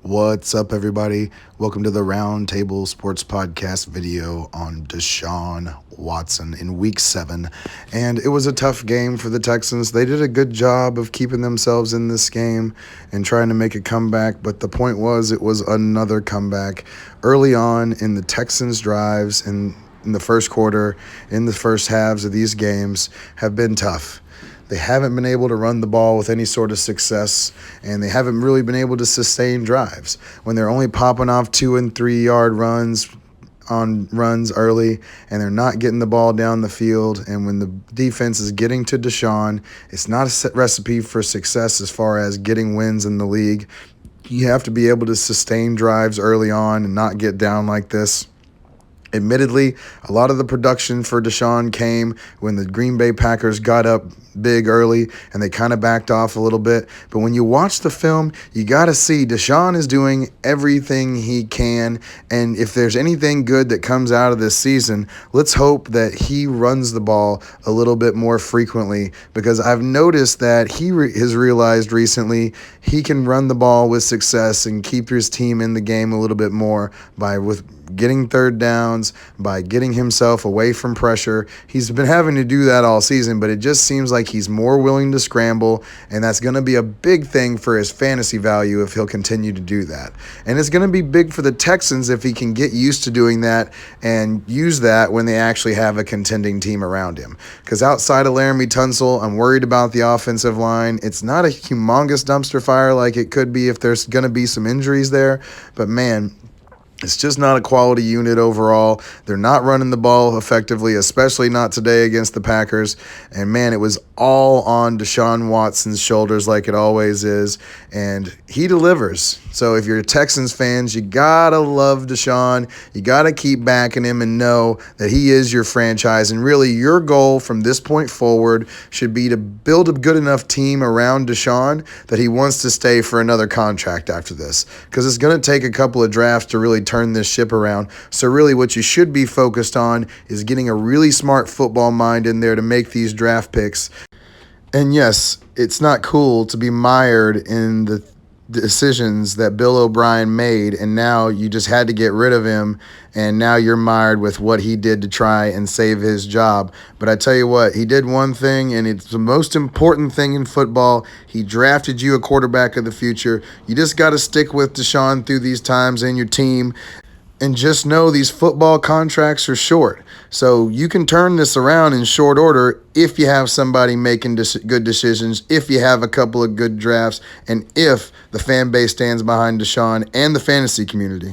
What's up, everybody? Welcome to the Roundtable Sports Podcast video on Deshaun Watson in Week 7. And it was a tough game for the Texans. They did a good job of keeping themselves in this game and trying to make a comeback, but the point was it was another comeback. Early on in the Texans' drives in the first quarter, in the first halves of these games, have been tough. They haven't been able to run the ball with any sort of success, and they haven't really been able to sustain drives. When they're only popping off 2 and 3 yard runs on runs early, and they're not getting the ball down the field, and when the defense is getting to Deshaun, it's not a set recipe for success as far as getting wins in the league. You have to be able to sustain drives early on and not get down like this. Admittedly, a lot of the production for Deshaun came when the Green Bay Packers got up big early and they kind of backed off a little bit. But when you watch the film, you got to see Deshaun is doing everything he can. And if there's anything good that comes out of this season, let's hope that he runs the ball a little bit more frequently, because I've noticed that he has realized recently he can run the ball with success and keep his team in the game a little bit more with getting third downs, by getting himself away from pressure. He's been having to do that all season, but it just seems like he's more willing to scramble, and that's going to be a big thing for his fantasy value if he'll continue to do that. And it's going to be big for the Texans if he can get used to doing that and use that when they actually have a contending team around him. Because outside of Laramie Tunsil, I'm worried about the offensive line. It's not a humongous dumpster fire like it could be if there's going to be some injuries there, but man, it's just not a quality unit overall. They're not running the ball effectively, especially not today against the Packers. And, man, it was all on Deshaun Watson's shoulders like it always is. And he delivers. So if you're Texans fans, you got to love Deshaun. You got to keep backing him and know that he is your franchise. And really your goal from this point forward should be to build a good enough team around Deshaun that he wants to stay for another contract after this. Because it's going to take a couple of drafts to really turn this ship around. So really what you should be focused on is getting a really smart football mind in there to make these draft picks. And yes, it's not cool to be mired in the decisions that Bill O'Brien made, and now you just had to get rid of him, and now you're mired with what he did to try and save his job. But I tell you what, he did one thing, and it's the most important thing in football. He drafted you a quarterback of the future. You just got to stick with Deshaun through these times in your team. And just know these football contracts are short. So you can turn this around in short order if you have somebody making good decisions, if you have a couple of good drafts, and if the fan base stands behind Deshaun and the fantasy community.